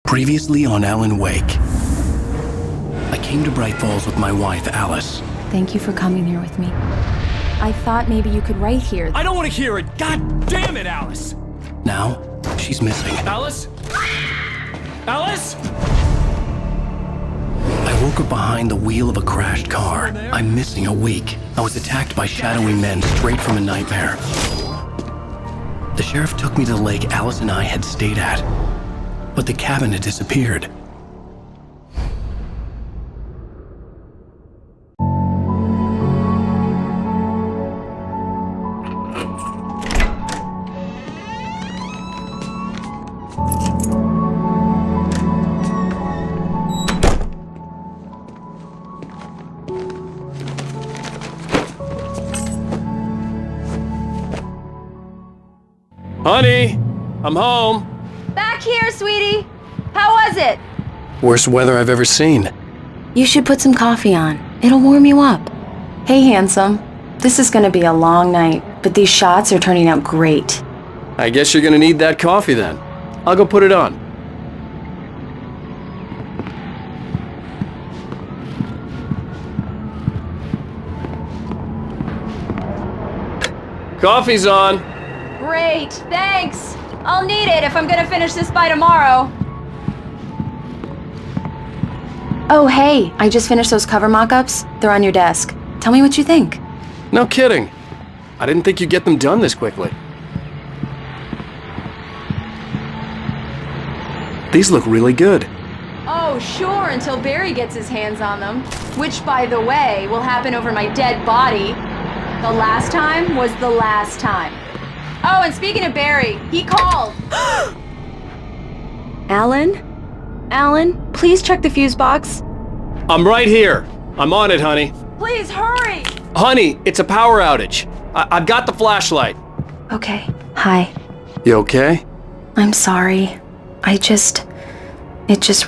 Previously on Alan Wake. I came to Bright Falls with my wife, Alice. Thank you for coming here with me. I thought maybe you could write here. I don't want to hear it! God damn it, Alice! Now, she's missing. Alice? Alice? I woke up behind the wheel of a crashed car. I'm missing a week. I was attacked by shadowy men straight from a nightmare. The sheriff took me to the lake Alice and I had stayed at, but the cabin had disappeared. Honey, I'm home. Back here, sweetie. How was it? Worst weather I've ever seen. You should put some coffee on. It'll warm you up. Hey, handsome. This is gonna be a long night, but these shots are turning out great. I guess you're gonna need that coffee then. I'll go put it on. Coffee's on. Great, thanks. I'll need it if I'm gonna finish this by tomorrow. Oh, hey, I just finished those cover mock-ups. They're on your desk. Tell me what you think. No kidding. I didn't think you'd get them done this quickly. These look really good. Oh, sure, until Barry gets his hands on them. Which, by the way, will happen over my dead body. The last time was the last time. Oh, and speaking of Barry, he called. Alan? Alan, please check the fuse box. I'm right here. I'm on it, honey. Please, hurry! Honey, it's a power outage. I've got the flashlight. Okay, hi. You okay? I'm sorry. It just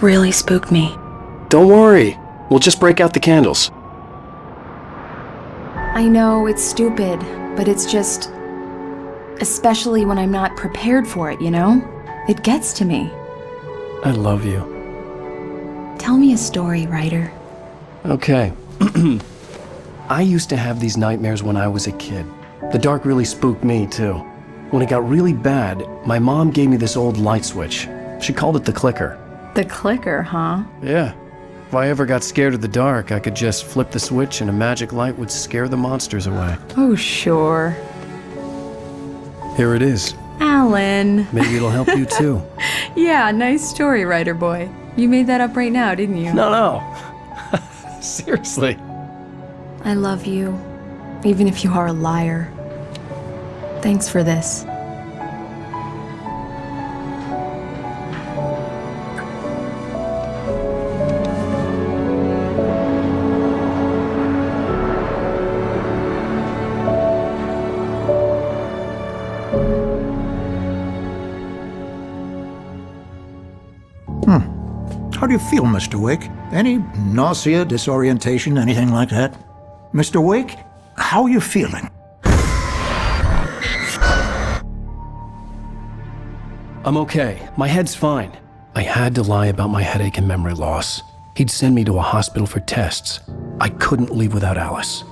really spooked me. Don't worry. We'll just break out the candles. I know it's stupid, but it's just... Especially when I'm not prepared for it, you know? It gets to me. I love you. Tell me a story, writer. Okay. I used to have these nightmares when I was a kid. The dark really spooked me, too. When it got really bad, my mom gave me this old light switch. She called it the clicker. The clicker, huh? Yeah. If I ever got scared of the dark, I could just flip the switch and a magic light would scare the monsters away. Oh, sure. Here it is. Alan. Maybe it'll help you, too. Yeah, nice story, writer boy. You made that up right now, didn't you? No. Seriously. I love you, even if you are a liar. Thanks for this. How do you feel, Mr. Wake? Any nausea, disorientation, anything like that? Mr. Wake, how are you feeling? I'm okay. My head's fine. I had to lie about my headache and memory loss. He'd send me to a hospital for tests. I couldn't leave without Alice.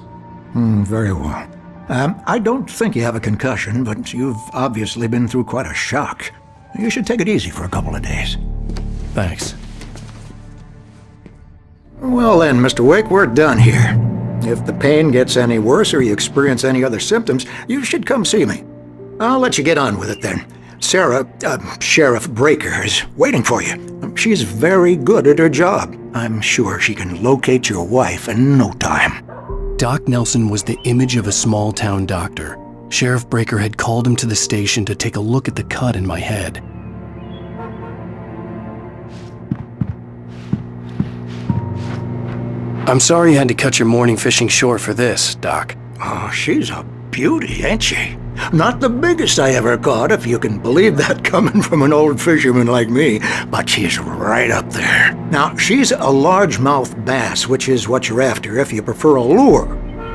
Very well. I don't think you have a concussion, but you've obviously been through quite a shock. You should take it easy for a couple of days. Thanks. Well then, Mr. Wake, we're done here. If the pain gets any worse or you experience any other symptoms, you should come see me. I'll let you get on with it then. Sarah, Sheriff Breaker, is waiting for you. She's very good at her job. I'm sure she can locate your wife in no time. Doc Nelson was the image of a small-town doctor. Sheriff Breaker had called him to the station to take a look at the cut in my head. I'm sorry you had to cut your morning fishing short for this, Doc. Oh, she's a beauty, ain't she? Not the biggest I ever caught, if you can believe that coming from an old fisherman like me, but she's right up there. Now, she's a largemouth bass, which is what you're after if you prefer a lure.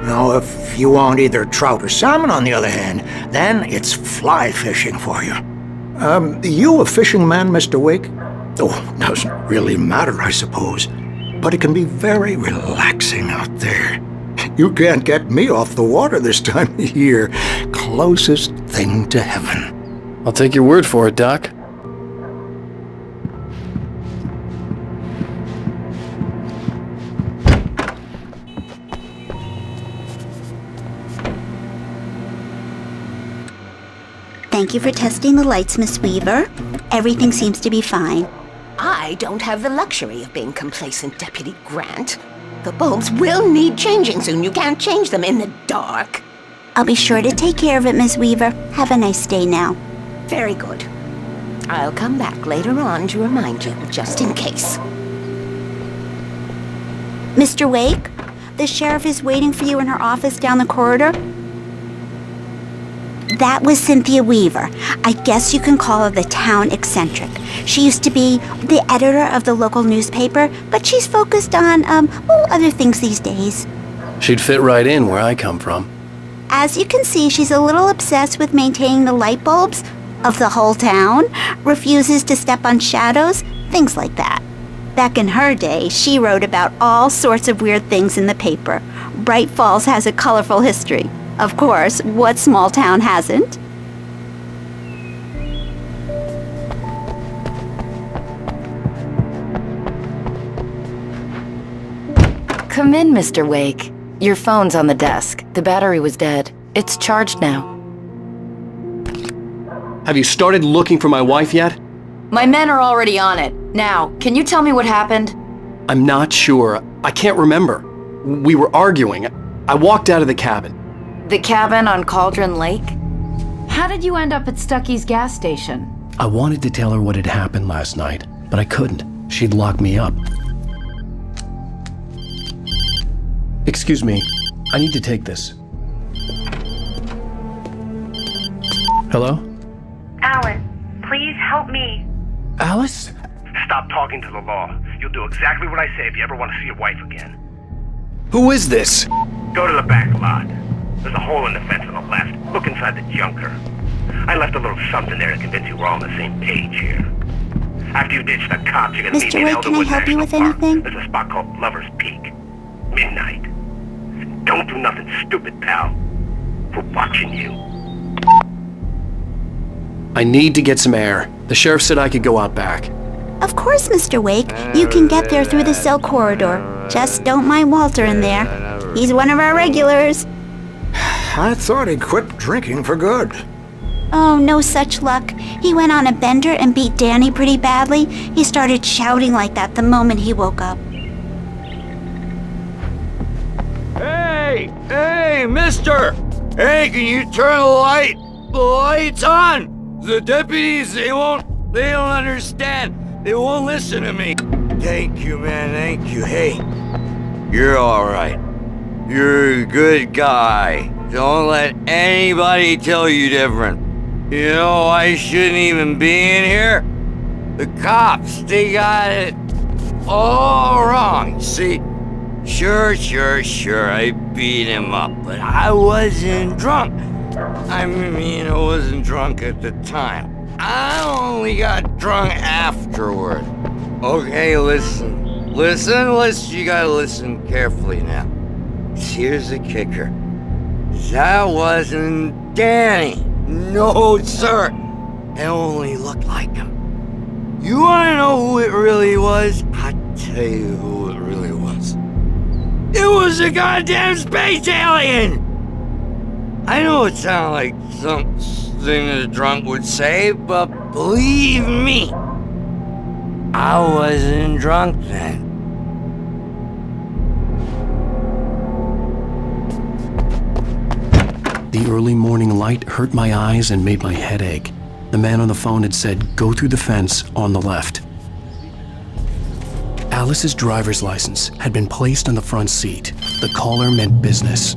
Now, if you want either trout or salmon, on the other hand, then it's fly fishing for you. You a fishing man, Mr. Wake? Oh, doesn't really matter, I suppose. But it can be very relaxing out there. You can't get me off the water this time of year. Closest thing to heaven. I'll take your word for it, Doc. Thank you for testing the lights, Miss Weaver. Everything seems to be fine. I don't have the luxury of being complacent, Deputy Grant. The bulbs will need changing soon. You can't change them in the dark. I'll be sure to take care of it, Miss Weaver. Have a nice day now. Very good. I'll come back later on to remind you, just in case. Mr. Wake, the sheriff is waiting for you in her office down the corridor. That was Cynthia Weaver. I guess you can call her the town eccentric. She used to be the editor of the local newspaper, but she's focused on, other things these days. She'd fit right in where I come from. As you can see, she's a little obsessed with maintaining the light bulbs of the whole town, refuses to step on shadows, things like that. Back in her day, she wrote about all sorts of weird things in the paper. Bright Falls has a colorful history. Of course, what small town hasn't? Come in, Mr. Wake. Your phone's on the desk. The battery was dead. It's charged now. Have you started looking for my wife yet? My men are already on it. Now, can you tell me what happened? I'm not sure. I can't remember. We were arguing. I walked out of the cabin. The cabin on Cauldron Lake? How did you end up at Stucky's gas station? I wanted to tell her what had happened last night, but I couldn't. She'd lock me up. Excuse me, I need to take this. Hello? Alan, please help me. Alice? Stop talking to the law. You'll do exactly what I say if you ever want to see your wife again. Who is this? Go to the back lot. There's a hole in the fence on the left. Look inside the junker. I left a little something there to convince you we're all on the same page here. After you ditch the cops, you're gonna meet Mr. me in Wake, can I Elderwood help you National with Park. anything? There's a spot called Lover's Peak. Midnight. Don't do nothing stupid, pal. We're watching you. I need to get some air. The sheriff said I could go out back. Of course, Mr. Wake. You can get there through the cell corridor. Just don't mind Walter in there. He's one of our regulars. I thought he'd quit drinking for good. Oh, no such luck. He went on a bender and beat Danny pretty badly. He started shouting like that the moment he woke up. Hey, mister! Hey, can you turn the lights on? The deputies, they don't understand. They won't listen to me. Thank you, man, thank you. Hey, you're alright. You're a good guy. Don't let anybody tell you different. You know, I shouldn't even be in here. The cops, they got it all wrong. See, sure, I beat him up, but I wasn't drunk. I mean, I wasn't drunk at the time. I only got drunk afterward. Okay, listen, you gotta listen carefully now. Here's the kicker. That wasn't Danny. No, sir. It only looked like him. You wanna know who it really was? I'll tell you who it really was. It was a goddamn space alien! I know it sounds like something a drunk would say, but believe me, I wasn't drunk then. The early morning light hurt my eyes and made my head ache. The man on the phone had said, go through the fence on the left. Alice's driver's license had been placed on the front seat. The caller meant business.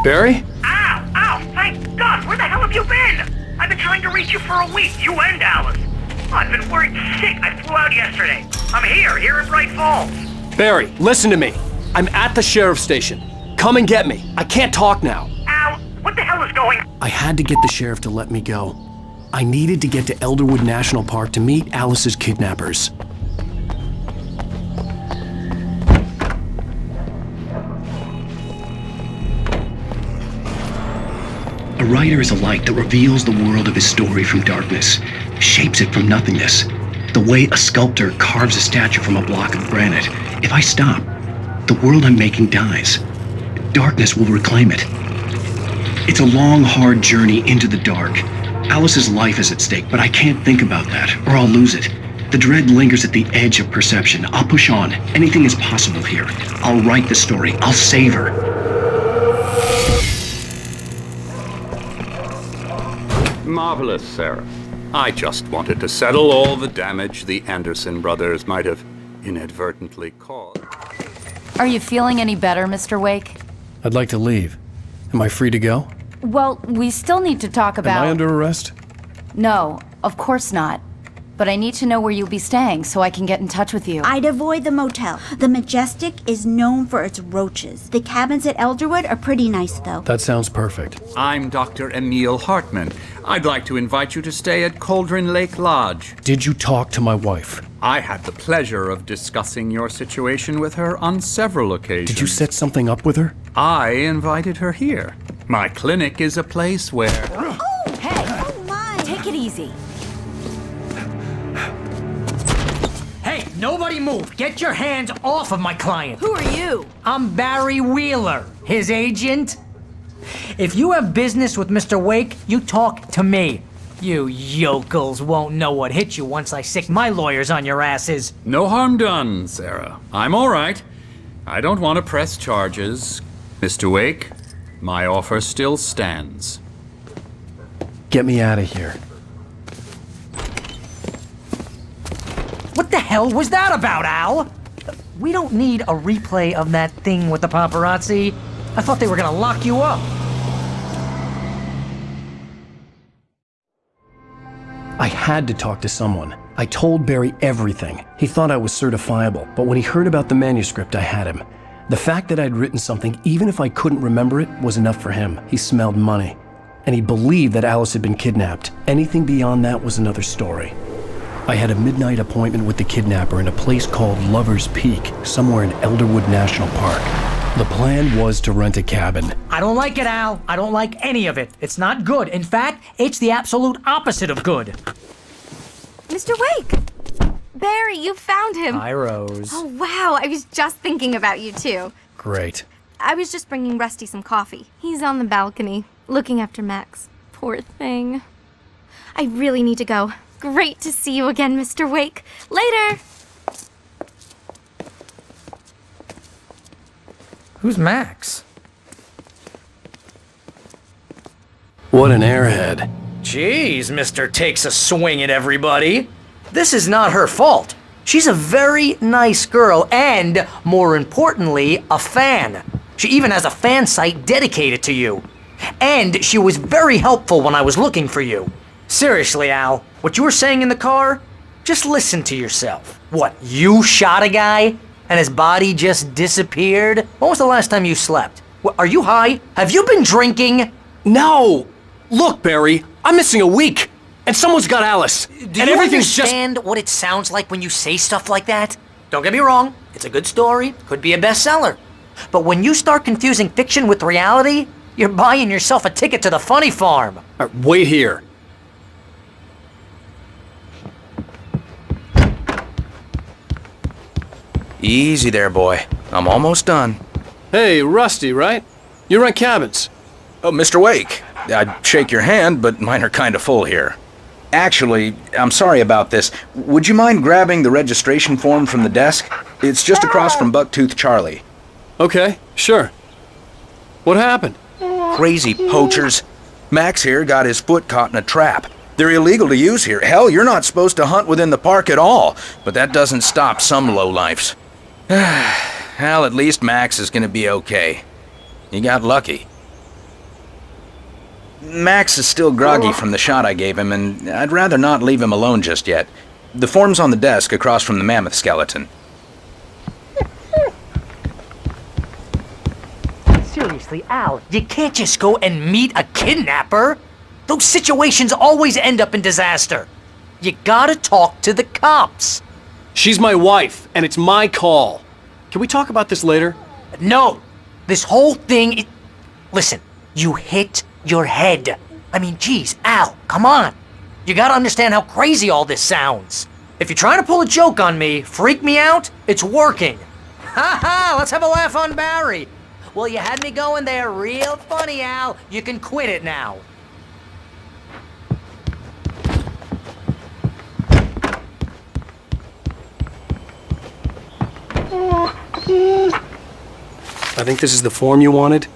Barry? Ow! Thank God! Where the hell have you been? I've been trying to reach you for a week, you and Alice. Oh, I've been worried sick. I flew out yesterday. I'm here in Bright Falls. Barry, listen to me. I'm at the sheriff's station. Come and get me. I can't talk now. Al, what the hell is going on? I had to get the sheriff to let me go. I needed to get to Elderwood National Park to meet Alice's kidnappers. A writer is a light that reveals the world of his story from darkness, shapes it from nothingness. The way a sculptor carves a statue from a block of granite. If I stop, the world I'm making dies. Darkness will reclaim it. It's a long, hard journey into the dark. Alice's life is at stake, but I can't think about that, or I'll lose it. The dread lingers at the edge of perception. I'll push on. Anything is possible here. I'll write the story. I'll save her. Marvelous, Sarah. I just wanted to settle all the damage the Anderson brothers might have inadvertently caused. Are you feeling any better, Mr. Wake? I'd like to leave. Am I free to go? Well, we still need to talk about... Am I under arrest? No, of course not. But I need to know where you'll be staying so I can get in touch with you. I'd avoid the motel. The Majestic is known for its roaches. The cabins at Elderwood are pretty nice, though. That sounds perfect. I'm Dr. Emil Hartman. I'd like to invite you to stay at Cauldron Lake Lodge. Did you talk to my wife? I had the pleasure of discussing your situation with her on several occasions. Did you set something up with her? I invited her here. My clinic is a place where... Oh, hey! Oh, my! Take it easy. Hey, nobody move! Get your hands off of my client! Who are you? I'm Barry Wheeler, his agent. If you have business with Mr. Wake, you talk to me. You yokels won't know what hit you once I sick my lawyers on your asses. No harm done, Sarah. I'm all right. I don't want to press charges. Mr. Wake, my offer still stands. Get me out of here. What the hell was that about, Al? We don't need a replay of that thing with the paparazzi. I thought they were gonna lock you up. I had to talk to someone. I told Barry everything. He thought I was certifiable, but when he heard about the manuscript, I had him. The fact that I'd written something, even if I couldn't remember it, was enough for him. He smelled money. And he believed that Alice had been kidnapped. Anything beyond that was another story. I had a midnight appointment with the kidnapper in a place called Lover's Peak, somewhere in Elderwood National Park. The plan was to rent a cabin. I don't like it, Al. I don't like any of it. It's not good. In fact, it's the absolute opposite of good. Mr. Wake! Barry, you found him! Hi, Rose. Oh, wow. I was just thinking about you, too. Great. I was just bringing Rusty some coffee. He's on the balcony, looking after Max. Poor thing. I really need to go. Great to see you again, Mr. Wake. Later! Who's Max? What an airhead. Jeez, Mr. Takes a swing at everybody. This is not her fault. She's a very nice girl and, more importantly, a fan. She even has a fan site dedicated to you. And she was very helpful when I was looking for you. Seriously, Al, what you were saying in the car? Just listen to yourself. What, you shot a guy and his body just disappeared? When was the last time you slept? What, are you high? Have you been drinking? No! Look, Barry, I'm missing a week. And someone's got Alice. Do you understand what it sounds like when you say stuff like that? Don't get me wrong, it's a good story, could be a bestseller. But when you start confusing fiction with reality, you're buying yourself a ticket to the funny farm. Wait here. Easy there, boy. I'm almost done. Hey, Rusty, right? You rent cabins. Oh, Mr. Wake. I'd shake your hand, but mine are kind of full here. Actually, I'm sorry about this. Would you mind grabbing the registration form from the desk? It's just across from Bucktooth Charlie. Okay, sure. What happened? Crazy poachers. Max here got his foot caught in a trap. They're illegal to use here. Hell, you're not supposed to hunt within the park at all. But that doesn't stop some lowlifes. Well, at least Max is gonna be okay. He got lucky. Max is still groggy from the shot I gave him, and I'd rather not leave him alone just yet. The form's on the desk across from the mammoth skeleton. Seriously, Al, you can't just go and meet a kidnapper. Those situations always end up in disaster. You gotta talk to the cops. She's my wife, and it's my call. Can we talk about this later? No! This whole thing. Listen, you hit your head. I mean, geez, Al, come on. You gotta understand how crazy all this sounds. If you're trying to pull a joke on me, freak me out, it's working. Ha ha! Let's have a laugh on Barry. Well, you had me going there real funny, Al. You can quit it now. I think this is the form you wanted.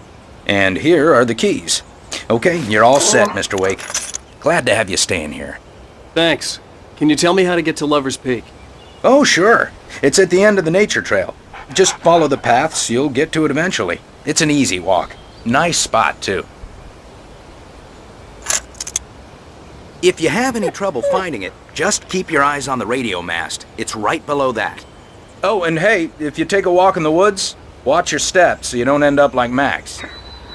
And here are the keys. Okay, you're all set, Mr. Wake. Glad to have you staying here. Thanks. Can you tell me how to get to Lover's Peak? Oh, sure. It's at the end of the nature trail. Just follow the paths, you'll get to it eventually. It's an easy walk. Nice spot, too. If you have any trouble finding it, just keep your eyes on the radio mast. It's right below that. Oh, and hey, if you take a walk in the woods, watch your steps so you don't end up like Max.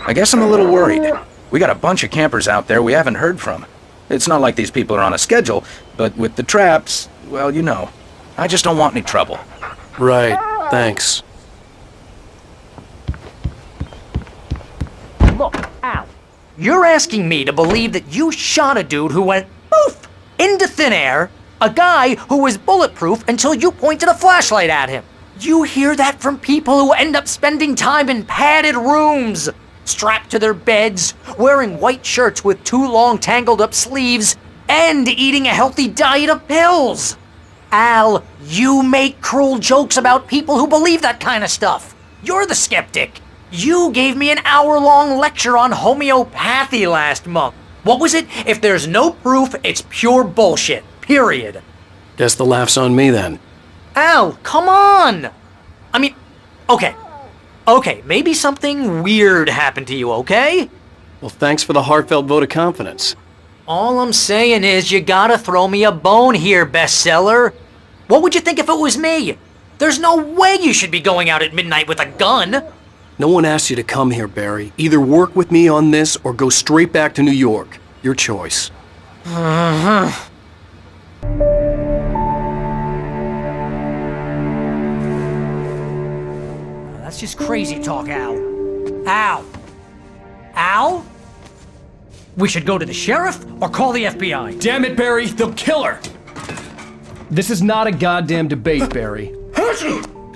I guess I'm a little worried. We got a bunch of campers out there we haven't heard from. It's not like these people are on a schedule, but with the traps, well, you know. I just don't want any trouble. Right, thanks. Look, Al, you're asking me to believe that you shot a dude who went poof into thin air, a guy who was bulletproof until you pointed a flashlight at him. You hear that from people who end up spending time in padded rooms, strapped to their beds, wearing white shirts with too long tangled up sleeves, and eating a healthy diet of pills. Al, you make cruel jokes about people who believe that kind of stuff. You're the skeptic. You gave me an hour-long lecture on homeopathy last month. What was it? If there's no proof, it's pure bullshit. Period. Guess the laugh's on me then. Al, come on! I mean, okay. Okay, maybe something weird happened to you, okay? Well, thanks for the heartfelt vote of confidence. All I'm saying is you gotta throw me a bone here, bestseller. What would you think if it was me? There's no way you should be going out at midnight with a gun. No one asked you to come here, Barry. Either work with me on this or go straight back to New York. Your choice. That's just crazy talk, Al. Al? Al? We should go to the sheriff or call the FBI. Damn it, Barry, they'll kill her! This is not a goddamn debate, Barry.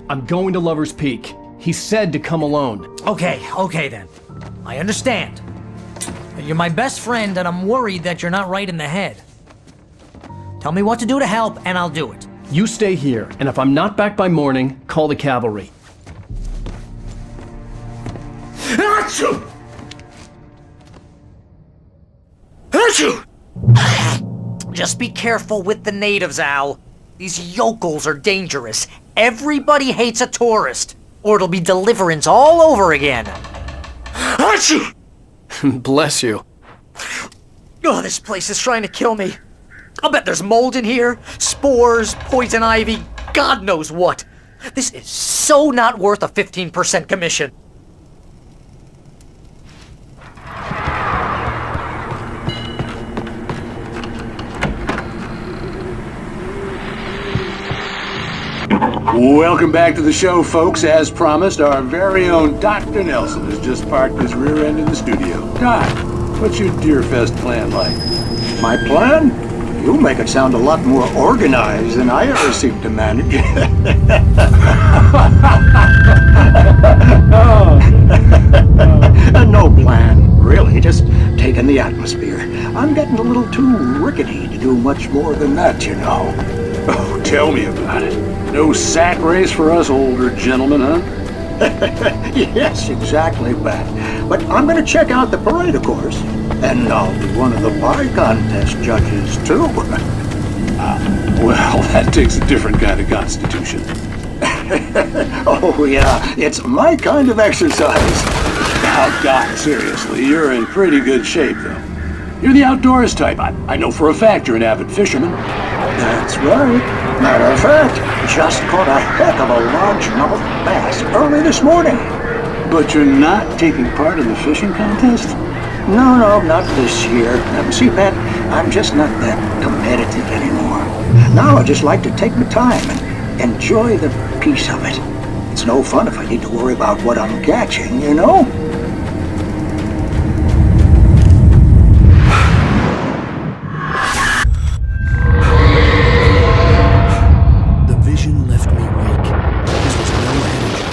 I'm going to Lover's Peak. He said to come alone. Okay then. I understand. You're my best friend and I'm worried that you're not right in the head. Tell me what to do to help and I'll do it. You stay here, and if I'm not back by morning, call the cavalry. Achoo! Achoo! Just be careful with the natives, Al. These yokels are dangerous. Everybody hates a tourist, or it'll be Deliverance all over again. Achoo! Bless you. Oh, this place is trying to kill me. I'll bet there's mold in here, spores, poison ivy, God knows what. This is so not worth a 15% commission. Welcome back to the show, folks. As promised, our very own Dr. Nelson has just parked his rear end in the studio. Doc, what's your Deerfest plan like? My plan? You make it sound a lot more organized than I ever seem to manage. No plan, really. Just taking the atmosphere. I'm getting a little too rickety to do much more than that, you know. Oh, tell me about it. No sack race for us older gentlemen, huh? Yes, exactly, Bat. But I'm going to check out the parade, of course. And I'll be one of the pie contest judges, too. Well, that takes a different kind of constitution. Oh, yeah. It's my kind of exercise. Now, Doc, seriously, you're in pretty good shape, though. You're the outdoors type. I know for a fact you're an avid fisherman. That's right. Matter of fact, just caught a heck of a largemouth bass early this morning. But you're not taking part in the fishing contest? No, not this year. See, Pat, I'm just not that competitive anymore. Now I just like to take my time and enjoy the peace of it. It's no fun if I need to worry about what I'm catching, you know? The vision left me weak. This was no energy.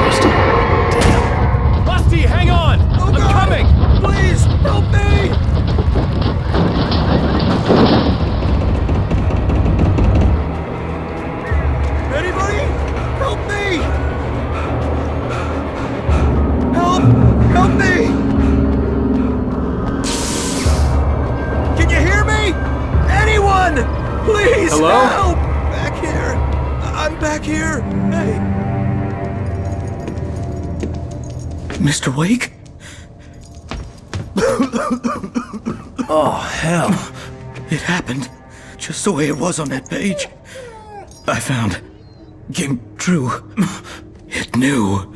Rusty, damn. Rusty, hang on! I'm coming! Please, help me! Anybody? Help me! Help me! Can you hear me? Anyone! Please, Hello? help! Back here. I'm back here. Hey. Mr. Wake? Oh, hell. It happened just the way it was on that page. I found. Came true. It knew.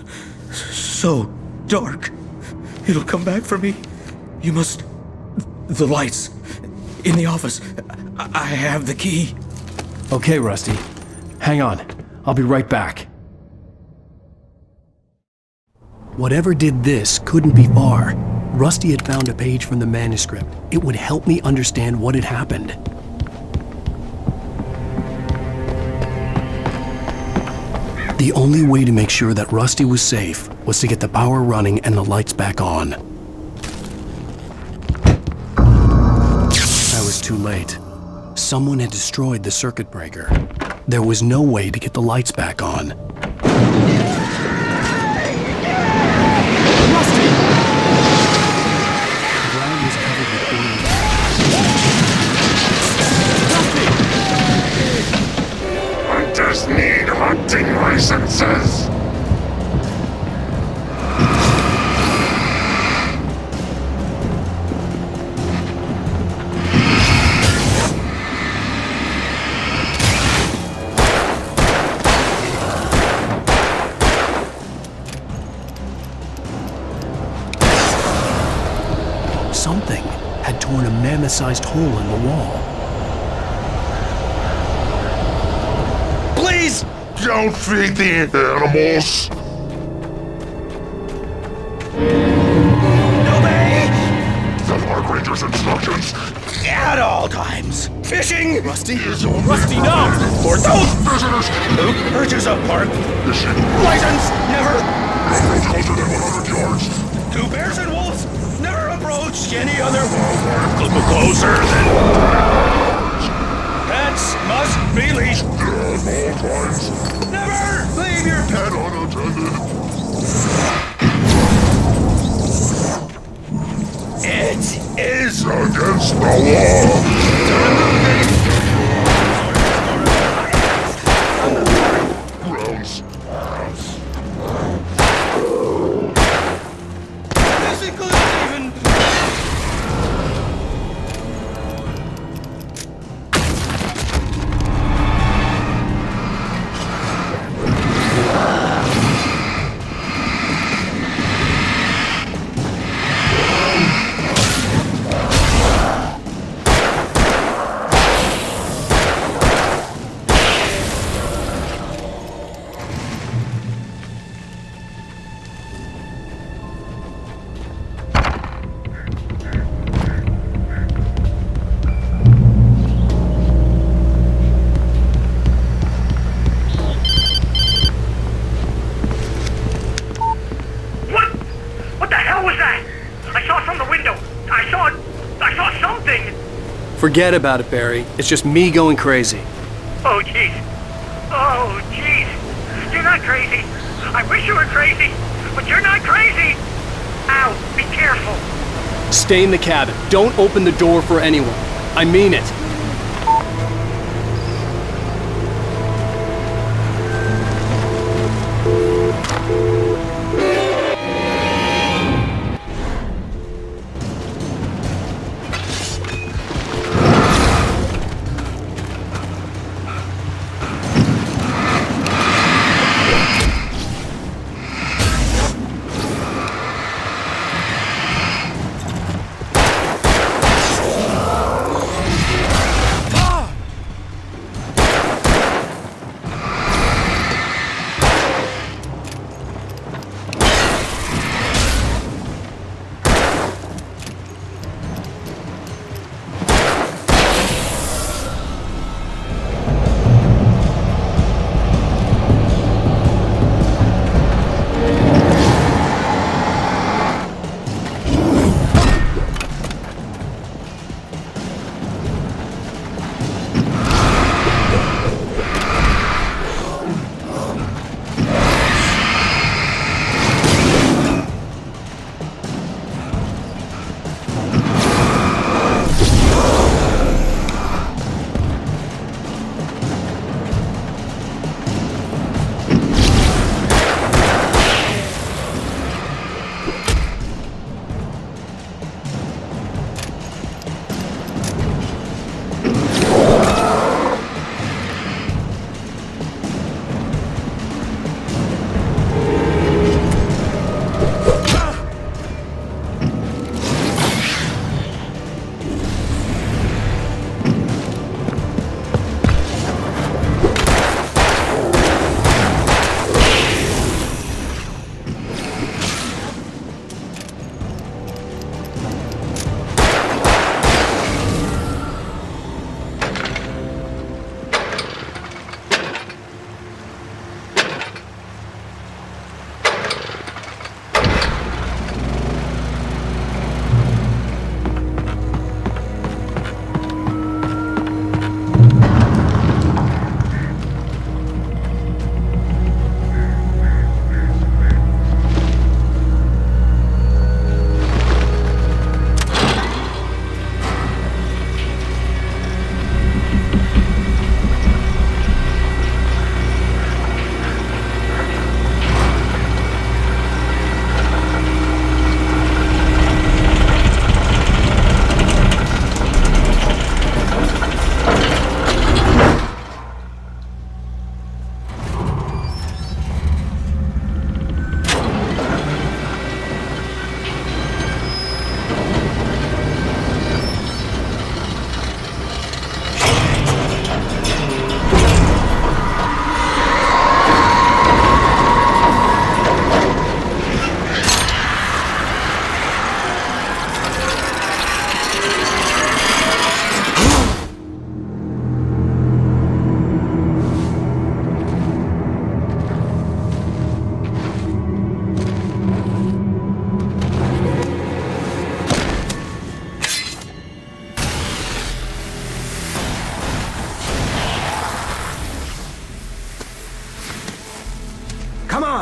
So dark. It'll come back for me. You must. The lights. In the office. I have the key. Okay, Rusty. Hang on. I'll be right back. Whatever did this couldn't be far. Rusty had found a page from the manuscript. It would help me understand what had happened. The only way to make sure that Rusty was safe was to get the power running and the lights back on. I was too late. Someone had destroyed the circuit breaker. There was no way to get the lights back on. Hunters need hunting licenses. Something had torn a mammoth-sized hole in the wall. Please! Don't feed the animals! Obey! The Park Ranger's instructions! At all times. Fishing! Rusty? Rusty, no! For those visitors who urges a park. Fishing. License, never! No closer than 100 yards. Two bears and wolves, never approach any other closer than... Pets must be leashed. At all times. Never leave your pet unattended. It is against the law. Grounds. Physically even. Forget about it, Barry. It's just me going crazy. Oh, jeez. Oh, jeez. You're not crazy. I wish you were crazy, but you're not crazy. Ow, be careful. Stay in the cabin. Don't open the door for anyone. I mean it.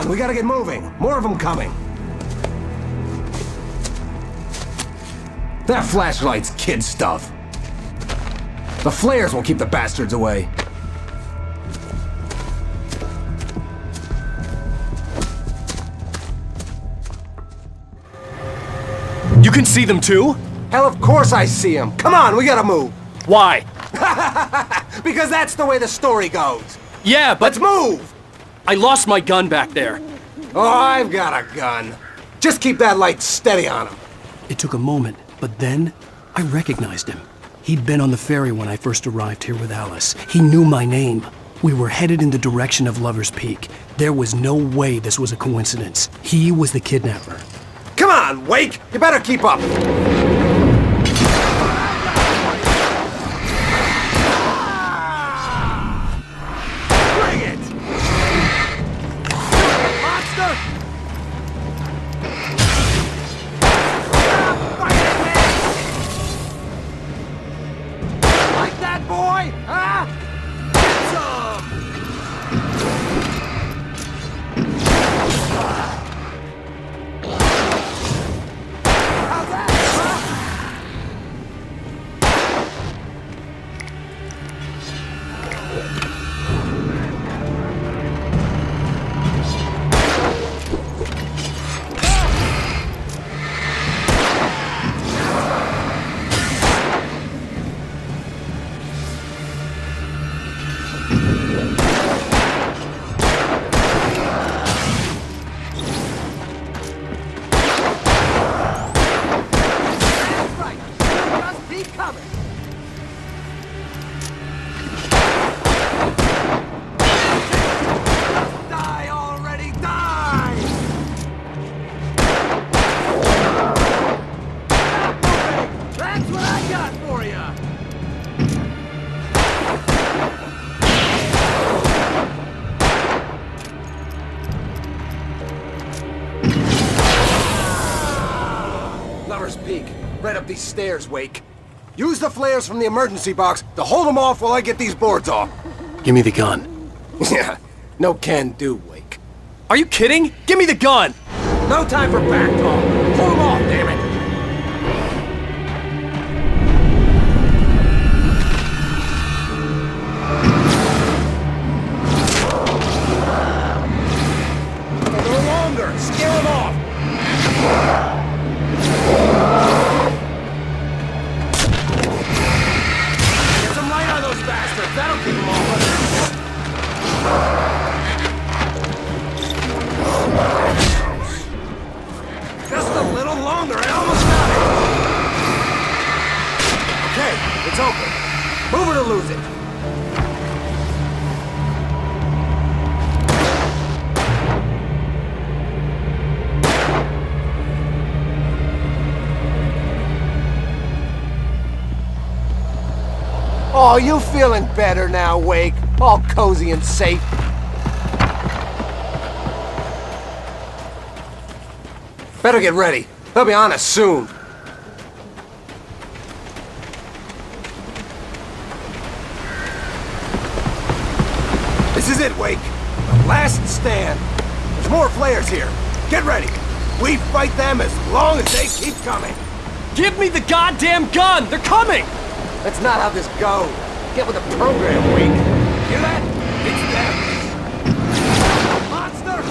on, we gotta get moving. More of them coming. That flashlight's kid stuff. The flares will keep the bastards away. You can see them too? Hell, of course I see them. Come on, we gotta move. Why? Because that's the way the story goes. Yeah, but... Let's move! I lost my gun back there. Oh, I've got a gun. Just keep that light steady on him. It took a moment, but then I recognized him. He'd been on the ferry when I first arrived here with Alice. He knew my name. We were headed in the direction of Lover's Peak. There was no way this was a coincidence. He was the kidnapper. Come on, Wake! You better keep up! Bring it! Monster! Like that, boy? Huh? Get some! Lover's Peak. Right up these stairs, Wake. Use the flares from the emergency box to hold them off while I get these boards off. Give me the gun. Yeah, no can do, Wake. Are you kidding? Give me the gun! No time for back talk. Hold them off, damn it! No longer! Scare them off! Get some light on those bastards! That'll keep them off! Just a little longer, I almost got it! Okay, it's open. Move it or lose it. Oh, you feeling better now, Wake? All cozy and safe. Better get ready. They'll be on us soon. This is it, Wake. The last stand. There's more flares here. Get ready. We fight them as long as they keep coming. Give me the goddamn gun! They're coming! That's not how this goes. Get with the program, Wake. Hear that? It's them. Monster!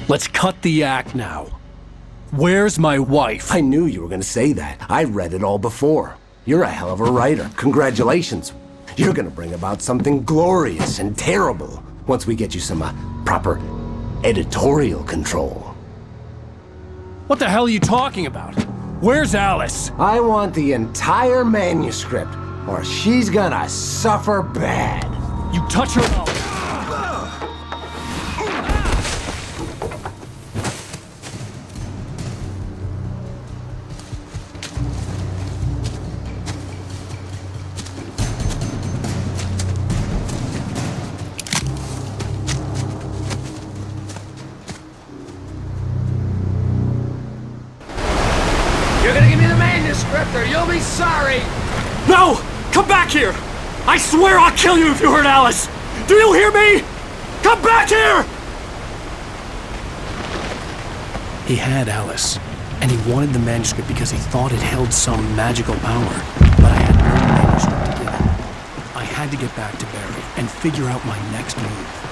Let's cut the act now. Where's my wife? I knew you were gonna say that. I read it all before. You're a hell of a writer. Congratulations. You're gonna bring about something glorious and terrible once we get you some proper editorial control. What the hell are you talking about? Where's Alice? I want the entire manuscript, or she's gonna suffer bad. You touch her and I'll... You're gonna give me the manuscript or you'll be sorry! No! Come back here! I swear I'll kill you if you hurt Alice! Do you hear me? Come back here! He had Alice, and he wanted the manuscript because he thought it held some magical power. But I had no manuscript to give him. I had to get back to Barry and figure out my next move.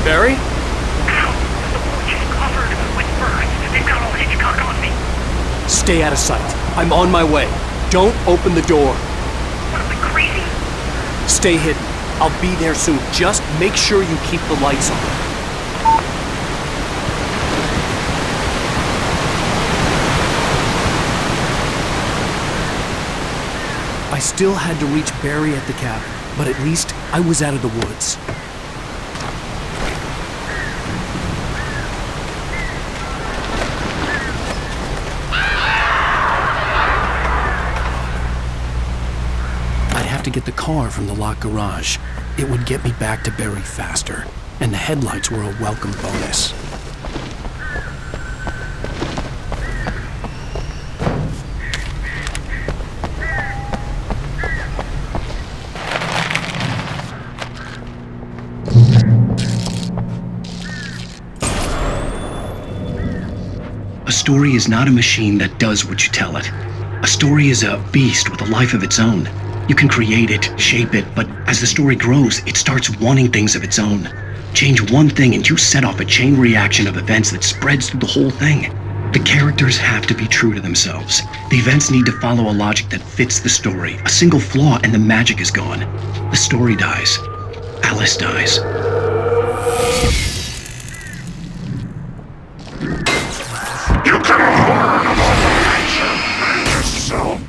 Barry? Ow! The porch is covered with birds. They've got all Hitchcock on me. Stay out of sight. I'm on my way. Don't open the door. What, am I crazy? Stay hidden. I'll be there soon. Just make sure you keep the lights on. I still had to reach Barry at the cabin, but at least I was out of the woods. I'd have to get the car from the locked garage. It would get me back to Barry faster, and the headlights were a welcome bonus. A story is not a machine that does what you tell it. A story is a beast with a life of its own. You can create it, shape it, but as the story grows, it starts wanting things of its own. Change one thing and you set off a chain reaction of events that spreads through the whole thing. The characters have to be true to themselves. The events need to follow a logic that fits the story. A single flaw and the magic is gone. The story dies. Alice dies. You cannot harm another creature and yourself.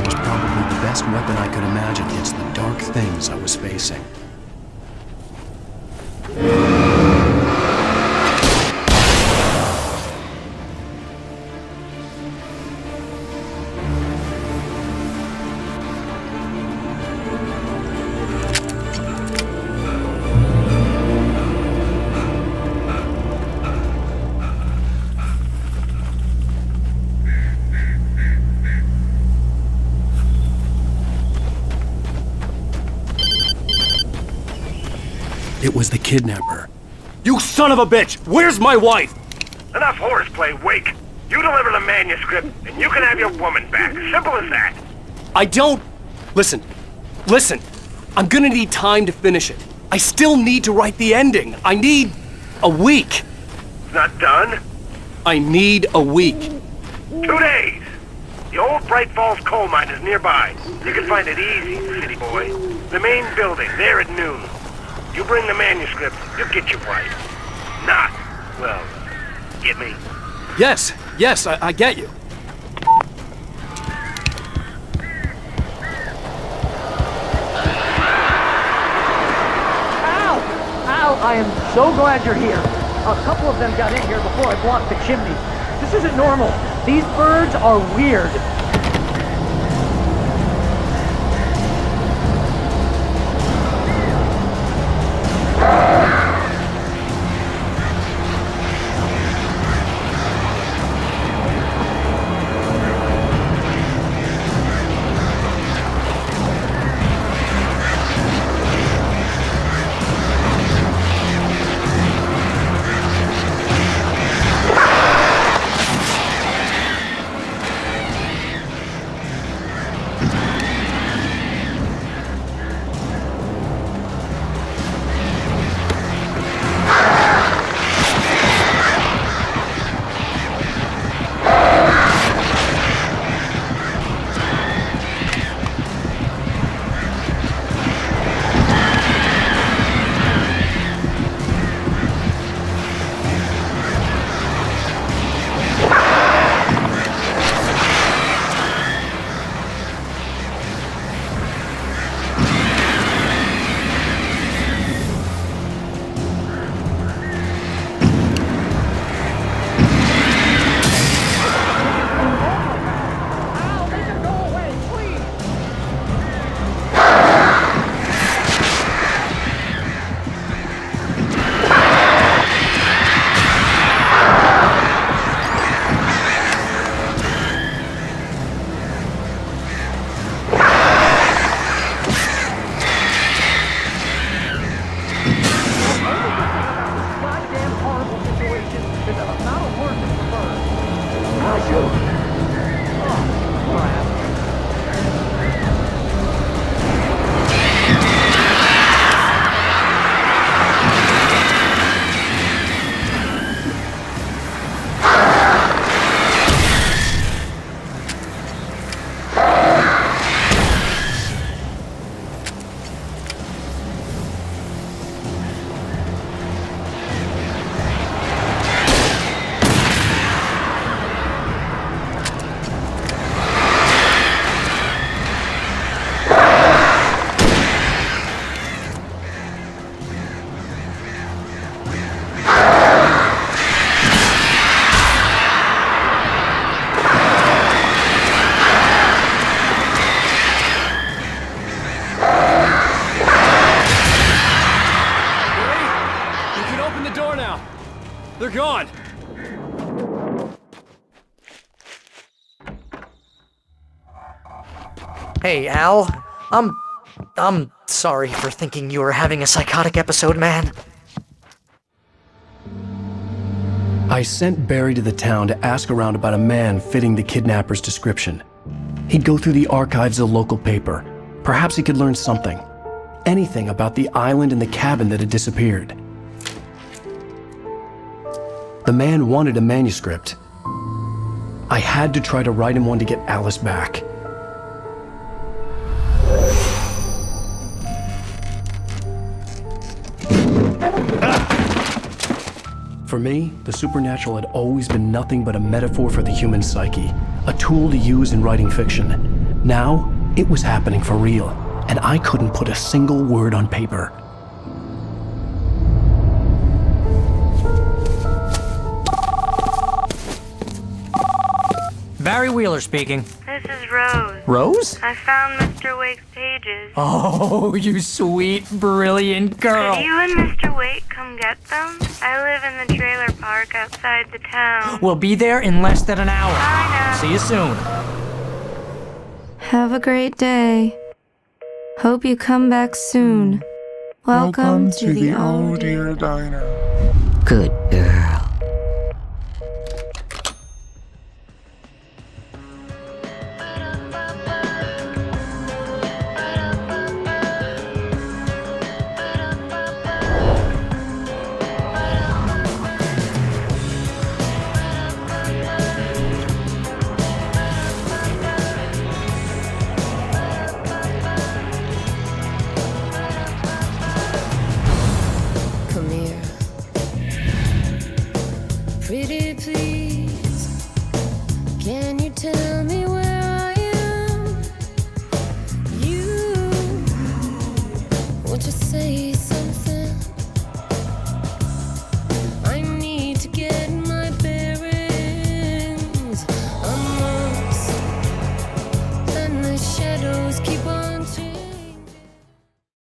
was probably the best weapon I could imagine against the dark things I was facing. It was the kidnapper. You son of a bitch! Where's my wife? Enough horseplay, Wake. You deliver the manuscript, and you can have your woman back. Simple as that. I don't... Listen. I'm gonna need time to finish it. I still need to write the ending. I need a week. Not done? I need a week. 2 days. The old Bright Falls coal mine is nearby. You can find it easy, city boy. The main building, there at noon. You bring the manuscript, you get your wife. Not, well, get me? Yes, I get you. Al, I am so glad you're here. A couple of them got in here before I blocked the chimney. This isn't normal. These birds are weird. They're gone! Hey, Al. I'm sorry for thinking you were having a psychotic episode, man. I sent Barry to the town to ask around about a man fitting the kidnapper's description. He'd go through the archives of the local paper. Perhaps he could learn something. Anything about the island and the cabin that had disappeared. The man wanted a manuscript. I had to try to write him one to get Alice back. For me, the supernatural had always been nothing but a metaphor for the human psyche, a tool to use in writing fiction. Now, it was happening for real, and I couldn't put a single word on paper. Barry Wheeler speaking. This is Rose. Rose? I found Mr. Wake's pages. Oh, you sweet, brilliant girl. Could you and Mr. Wake come get them? I live in the trailer park outside the town. We'll be there in less than an hour. Bye now. See you soon. Have a great day. Hope you come back soon. Welcome to the Oh Dear Diner. Good girl. Come here. Pretty please, can you tell me where I am? You, won't you say something?